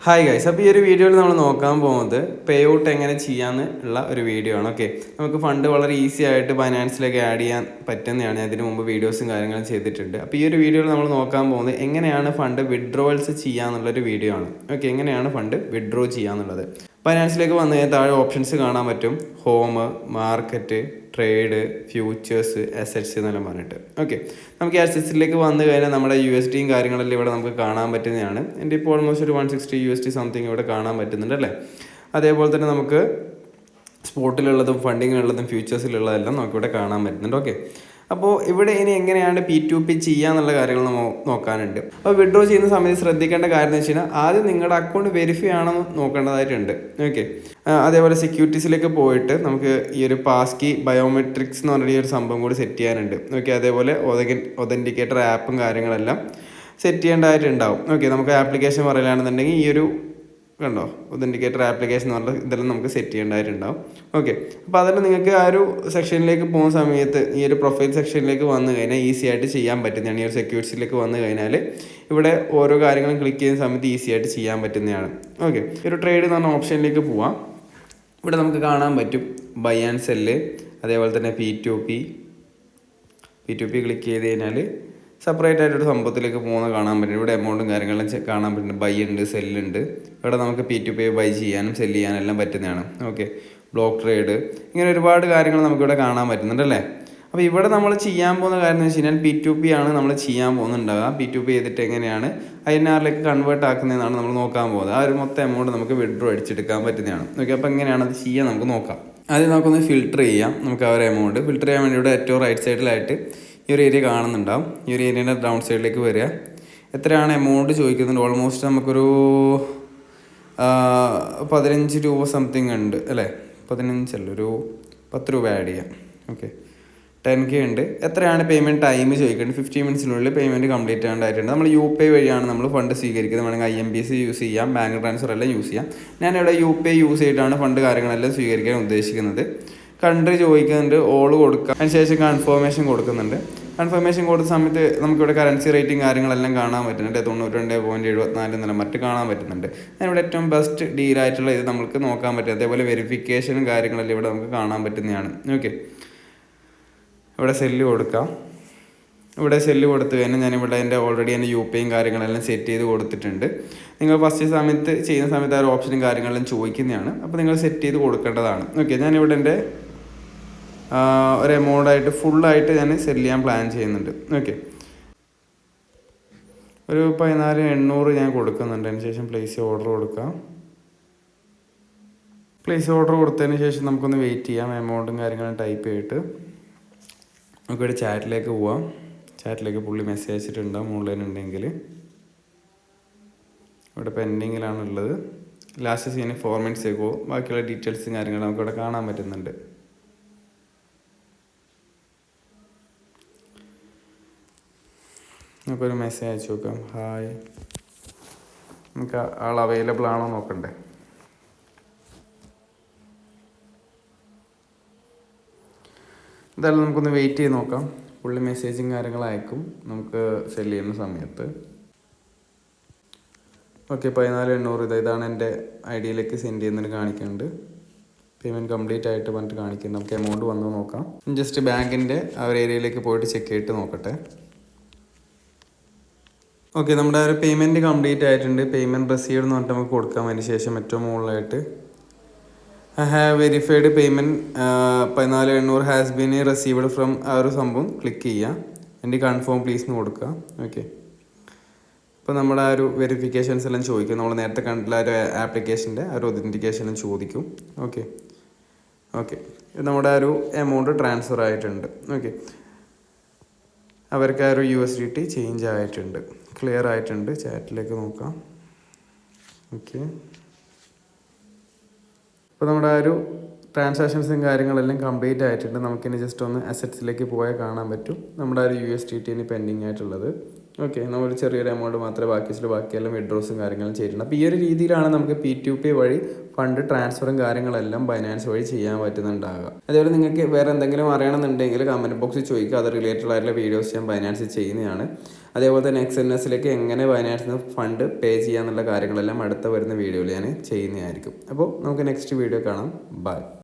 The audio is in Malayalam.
ഹായ് ഗൈസ്, അപ്പോൾ ഈ ഒരു വീഡിയോയിൽ നമ്മൾ നോക്കാൻ പോകുന്നത് പേ ഔട്ട് എങ്ങനെ ചെയ്യാമെന്ന് ഉള്ള ഒരു വീഡിയോ ആണ്. ഓക്കെ, നമുക്ക് ഫണ്ട് വളരെ ഈസി ആയിട്ട് ബൈനാൻസിലേക്ക് ആഡ് ചെയ്യാൻ പറ്റുന്നതാണ്. അതിന് മുമ്പ് വീഡിയോസും കാര്യങ്ങളും ചെയ്തിട്ടുണ്ട്. അപ്പോൾ ഈ ഒരു വീഡിയോയിൽ നമ്മൾ നോക്കാൻ പോകുന്നത് എങ്ങനെയാണ് ഫണ്ട് വിഡ്രോവൽസ് ചെയ്യാന്നുള്ളൊരു വീഡിയോ ആണ്. ഓക്കെ, എങ്ങനെയാണ് ഫണ്ട് വിഡ്രോ ചെയ്യാന്നുള്ളത്. ബൈനാൻസിലേക്ക് വന്നു കഴിഞ്ഞാൽ താഴെ ഓപ്ഷൻസ് കാണാൻ പറ്റും. Home, market, trade, futures, assets എന്നെല്ലാം പറഞ്ഞിട്ട്. ഓക്കെ, നമുക്ക് ഈ അസറ്റ്സിലേക്ക് വന്നു കഴിഞ്ഞാൽ നമ്മുടെ USDയും കാര്യങ്ങളെല്ലാം ഇവിടെ നമുക്ക് കാണാൻ പറ്റുന്നതാണ്. എൻ്റെ ഇപ്പോൾ ഓൾമോസ്റ്റ് ഒരു 160 USD സംതിങ് ഇവിടെ കാണാൻ പറ്റുന്നുണ്ട് അല്ലേ. അതേപോലെ തന്നെ നമുക്ക് സ്പോട്ടിലുള്ളതും ഫണ്ടിങ്ങിനുള്ളതും ഫ്യൂച്ചേഴ്സിലുള്ളതെല്ലാം നമുക്കിവിടെ കാണാൻ പറ്റുന്നുണ്ട്. ഓക്കെ, അപ്പോൾ ഇവിടെ ഇനി എങ്ങനെയാണ് P2P ചെയ്യാന്നുള്ള കാര്യങ്ങൾ നോക്കാനുണ്ട്. അപ്പോൾ വിഡ്രോ ചെയ്യുന്ന സമയത്ത് ശ്രദ്ധിക്കേണ്ട കാര്യം എന്ന് വെച്ച് കഴിഞ്ഞാൽ ആദ്യം നിങ്ങളുടെ അക്കൗണ്ട് വെരിഫൈ ആണെന്ന് നോക്കേണ്ടതായിട്ടുണ്ട്. ഓക്കെ, അതേപോലെ സെക്യൂരിറ്റീസിലേക്ക് പോയിട്ട് നമുക്ക് ഈ ഒരു പാസ് കീ ബയോമെട്രിക്സ് എന്ന് പറഞ്ഞ ഈ ഒരു സംഭവം കൂടി സെറ്റ് ചെയ്യാനുണ്ട്. ഓക്കെ, അതേപോലെ ഒതൻറ്റിക്കേറ്റർ ആപ്പും കാര്യങ്ങളെല്ലാം സെറ്റ് ചെയ്യേണ്ടതായിട്ടുണ്ടാവും. ഓക്കെ, നമുക്ക് ആപ്ലിക്കേഷൻ പറയുകയാണെന്നുണ്ടെങ്കിൽ ഈ ഒരു കണ്ടോ ഒതൻറ്റിക്കേറ്റർ ആപ്ലിക്കേഷൻ എന്ന് പറഞ്ഞാൽ ഇതെല്ലാം നമുക്ക് സെറ്റ് ചെയ്യേണ്ടതായിട്ടുണ്ടാവും. ഓക്കെ, അപ്പോൾ അതെല്ലാം നിങ്ങൾക്ക് ആ ഒരു സെക്ഷനിലേക്ക് പോകുന്ന സമയത്ത് ഈ ഒരു പ്രൊഫൈൽ സെക്ഷനിലേക്ക് വന്നു കഴിഞ്ഞാൽ ഈസി ആയിട്ട് ചെയ്യാൻ പറ്റുന്നതാണ്. ഈ ഒരു സെക്യൂരിറ്റീസിലേക്ക് വന്നു കഴിഞ്ഞാൽ ഇവിടെ ഓരോ കാര്യങ്ങളും ക്ലിക്ക് ചെയ്യുന്ന സമയത്ത് ഈസി ആയിട്ട് ചെയ്യാൻ പറ്റുന്നതാണ്. ഓക്കെ, ഒരു ട്രേഡ് എന്ന് പറഞ്ഞ ഓപ്ഷനിലേക്ക് പോവാം. ഇവിടെ നമുക്ക് കാണാൻ പറ്റും ബൈ ആൻഡ് സെല്ല്, അതേപോലെ തന്നെ P2P ക്ലിക്ക് ചെയ്ത് കഴിഞ്ഞാൽ സെപ്പറേറ്റ് ആയിട്ടൊരു സംഭവത്തിലേക്ക് പോകുന്നത് കാണാൻ പറ്റും. ഇവിടെ എമൗണ്ടും കാര്യങ്ങളും കാണാൻ പറ്റുന്നുണ്ട്. ബൈ ഉണ്ട്, സെല്ലുണ്ട്. ഇവിടെ നമുക്ക് P2P ബൈ ചെയ്യാനും സെല്ല് ചെയ്യാനും എല്ലാം പറ്റുന്നതാണ്. ഓക്കെ, ബ്ലോക്ക് ട്രേഡ്, ഇങ്ങനെ ഒരുപാട് കാര്യങ്ങൾ നമുക്കിവിടെ കാണാൻ പറ്റുന്നുണ്ട് അല്ലേ. അപ്പോൾ ഇവിടെ നമ്മൾ ചെയ്യാൻ പോകുന്ന കാര്യം എന്ന് വെച്ച് കഴിഞ്ഞാൽ P2P ആണ് നമ്മൾ ചെയ്യാൻ പോകുന്നുണ്ടാവുക. P2P ചെയ്തിട്ട് എങ്ങനെയാണ് INRലേക്ക് കൺവേർട്ട് ആക്കുന്നതെന്നാണ് നമ്മൾ നോക്കാൻ പോകുന്നത്. ആ ഒരു മൊത്തം എമൗണ്ട് നമുക്ക് വിഡ്രോ അടിച്ചെടുക്കാൻ പറ്റുന്നതാണ്. ഓക്കെ, അപ്പോൾ എങ്ങനെയാണ് അത് ചെയ്യാൻ നമുക്ക് നോക്കാം. ആദ്യം നമുക്കൊന്ന് ഫിൽട്ടർ ചെയ്യാം. നമുക്ക് ആ ഒരു എമൗണ്ട് ഫിൽട്ടർ ചെയ്യാൻ വേണ്ടി ഇവിടെ ഏറ്റവും റൈറ്റ് സൈഡിലായിട്ട് ഈ ഒരു ഏരിയ കാണുന്നുണ്ടാവും. ഈ ഒരു ഏരിയയുടെ ഡൗൺ സൈഡിലേക്ക് വരിക. എത്രയാണ് എമൗണ്ട് ചോദിക്കുന്നുണ്ട്. ഓൾമോസ്റ്റ് നമുക്കൊരു 15 രൂപ സംതിങ് ഉണ്ട് അല്ലേ. 15 അല്ല, ഒരു 10 രൂപ ആഡ് ചെയ്യാം. ഓക്കെ, 10K ഉണ്ട്. എത്രയാണ് പേയ്മെൻറ്റ് ടൈം ചോദിക്കുന്നത്. 15 മിനിറ്റ്സിനുള്ളിൽ പേയ്മെൻറ്റ് കംപ്ലീറ്റ് ചെയ്യേണ്ടതായിട്ടുണ്ട്. നമ്മൾ UPI വഴിയാണ് നമ്മൾ ഫണ്ട് സ്വീകരിക്കുന്നത്. വേണമെങ്കിൽ IMPS യൂസ് ചെയ്യാം, ബാങ്ക് ട്രാൻസ്ഫർ എല്ലാം യൂസ് ചെയ്യാം. ഞാനിവിടെ UPI യൂസ് ചെയ്തിട്ടാണ് ഫണ്ട് കാര്യങ്ങളെല്ലാം സ്വീകരിക്കാൻ ഉദ്ദേശിക്കുന്നത്. കൺട്രി ചോദിക്കുന്നുണ്ട്, ഓൾ കൊടുക്കുക. അതിനുശേഷം കൺഫർമേഷൻ കൊടുക്കുന്നുണ്ട്. കൺഫർമേഷൻ കൊടുത്ത സമയത്ത് നമുക്കിവിടെ കറൻസി റേറ്റിംഗ് കാര്യങ്ങളെല്ലാം കാണാൻ പറ്റുന്നുണ്ട്. 92.74 എന്നെല്ലാം മറ്റ് കാണാൻ പറ്റുന്നുണ്ട്. അതിനിവിടെ ഏറ്റവും ബെസ്റ്റ് ഡീലായിട്ടുള്ള ഇത് നമുക്ക് നോക്കാൻ പറ്റും. അതേപോലെ വെരിഫിക്കേഷനും കാര്യങ്ങളെല്ലാം ഇവിടെ നമുക്ക് കാണാൻ പറ്റുന്നതാണ്. ഓക്കെ, ഇവിടെ സെല്ല് കൊടുക്കാം. ഇവിടെ സെല്ല് കൊടുത്തു കഴിഞ്ഞാൽ ഞാനിവിടെ എൻ്റെ ഓൾറെഡി എൻ്റെ UPIയും കാര്യങ്ങളെല്ലാം സെറ്റ് ചെയ്ത് കൊടുത്തിട്ടുണ്ട്. നിങ്ങൾ ഫസ്റ്റ് സമയത്ത് ചെയ്യുന്ന സമയത്ത് ആ ഒരു ഓപ്ഷനും കാര്യങ്ങളെല്ലാം ചോദിക്കുന്നതാണ്. അപ്പോൾ നിങ്ങൾ സെറ്റ് ചെയ്ത് കൊടുക്കേണ്ടതാണ്. ഓക്കെ, ഞാനിവിടെ എൻ്റെ ഒരു എമൗണ്ടായിട്ട് ഫുള്ളായിട്ട് ഞാൻ സെല്ല് ചെയ്യാൻ പ്ലാൻ ചെയ്യുന്നുണ്ട്. ഓക്കെ, ഒരു 14,800 ഞാൻ കൊടുക്കുന്നുണ്ട്. അതിന് ശേഷം പ്ലേസ് ഓർഡർ കൊടുക്കാം. പ്ലേസ് ഓർഡർ കൊടുത്തതിന് ശേഷം നമുക്കൊന്ന് വെയിറ്റ് ചെയ്യാം. എമൗണ്ടും കാര്യങ്ങളും ടൈപ്പ് ചെയ്തിട്ട് നമുക്കിവിടെ ചാറ്റിലേക്ക് പോവാം. ചാറ്റിലേക്ക് പുള്ളി മെസ്സേജ് അയച്ചിട്ടുണ്ടാവും ഓൺലൈൻ. ഇവിടെ പെൻഡിങ്ങിലാണുള്ളത്. ലാസ്റ്റ് സീന് 4 മിനിറ്റ്സ് ആകുമോ. ബാക്കിയുള്ള ഡീറ്റെയിൽസും കാര്യങ്ങളും നമുക്കിവിടെ കാണാൻ പറ്റുന്നുണ്ട്. നമുക്കൊരു മെസ്സേജ് അയച്ചു നോക്കാം. ഹായ്, നമുക്ക് ആൾ അവൈലബിൾ ആണോ നോക്കണ്ടേ. എന്തായാലും നമുക്കൊന്ന് വെയിറ്റ് ചെയ്ത് നോക്കാം. പുള്ളി മെസ്സേജും കാര്യങ്ങളും അയക്കും നമുക്ക് സെല് ചെയ്യുന്ന സമയത്ത്. ഓക്കെ, 14,800 ഇതാണ് എൻ്റെ ID-യിലേക്ക് സെൻഡ് ചെയ്യുന്നതിന് കാണിക്കുന്നുണ്ട്. പേയ്മെൻറ്റ് കംപ്ലീറ്റ് ആയിട്ട് പറഞ്ഞിട്ട് കാണിക്കുന്നുണ്ട്. നമുക്ക് എമൗണ്ട് വന്ന് നോക്കാം. ജസ്റ്റ് ബാങ്കിൻ്റെ ആ ഒരു ഏരിയയിലേക്ക് പോയിട്ട് ചെക്ക് ചെയ്തിട്ട് നോക്കട്ടെ. ഓക്കെ, നമ്മുടെ ഒരു പേയ്മെൻറ്റ് കംപ്ലീറ്റ് ആയിട്ടുണ്ട്. പേയ്മെൻറ്റ് റിസീവ്ഡ് എന്ന് പറഞ്ഞിട്ട് നമുക്ക് കൊടുക്കാം. അതിന് ശേഷം ഏറ്റവും മുകളിലായിട്ട് I have verified payment 14,800 has been received from ആ ഒരു സംഭവം ക്ലിക്ക് ചെയ്യുക. എൻ്റെ കൺഫേം പ്ലീസ് എന്ന് കൊടുക്കുക. ഓക്കെ, ഇപ്പോൾ നമ്മുടെ ആ ഒരു വെരിഫിക്കേഷൻസ് എല്ലാം ചോദിക്കും. നമ്മൾ നേരത്തെ കണ്ടില്ല ആ ഒരു ആപ്ലിക്കേഷൻ്റെ ആ ഒരു ഒതൻറ്റിക്കേഷനും ചോദിക്കും. ഓക്കെ, നമ്മുടെ ആ ഒരു എമൗണ്ട് ട്രാൻസ്ഫർ ആയിട്ടുണ്ട്. ഓക്കെ, അവർക്ക് ആ ഒരു USDT ചേഞ്ച് ആയിട്ടുണ്ട്, ക്ലിയർ ആയിട്ടുണ്ട്. ചാറ്റിലേക്ക് നോക്കാം. ഓക്കെ, ഇപ്പോൾ നമ്മുടെ ആ ഒരു ട്രാൻസാക്ഷൻസും കാര്യങ്ങളെല്ലാം കംപ്ലീറ്റ് ആയിട്ടുണ്ട്. നമുക്കിനി ജസ്റ്റ് ഒന്ന് അസറ്റ്സിലേക്ക് പോയാൽ കാണാൻ പറ്റും നമ്മുടെ ആ ഒരു USDT പെൻഡിങ് ആയിട്ടുള്ളത്. ഓക്കെ, നമ്മൾ ചെറിയൊരു എമൗണ്ട് മാത്രമേ ബാക്കിയെല്ലാം വിഡ്രോസും കാര്യങ്ങളും ചെയ്തിട്ടുണ്ട്. അപ്പോൾ ഈ ഒരു രീതിയിലാണ് നമുക്ക് P2P വഴി ഫണ്ട് ട്രാൻസ്ഫറും കാര്യങ്ങളെല്ലാം ബൈനാൻസ് വഴി ചെയ്യാൻ പറ്റുന്നുണ്ടാകുക. അതേപോലെ നിങ്ങൾക്ക് വേറെ എന്തെങ്കിലും അറിയണമെന്നുണ്ടെങ്കിൽ കമൻറ്റ് ബോക്സിൽ ചോദിക്കുക. അത് റിലേറ്റഡ് ആയിട്ടുള്ള വീഡിയോസ് ഞാൻ ബൈനാൻസിൽ ചെയ്യുന്നതാണ്. അതേപോലെ തന്നെ XNSലേക്ക് എങ്ങനെ ബൈനാൻസിൽ നിന്ന് ഫണ്ട് പേ ചെയ്യാന്നുള്ള കാര്യങ്ങളെല്ലാം അടുത്ത വരുന്ന വീഡിയോയിൽ ഞാൻ ചെയ്യുന്നതായിരിക്കും. അപ്പോൾ നമുക്ക് നെക്സ്റ്റ് വീഡിയോ കാണാം. ബൈ.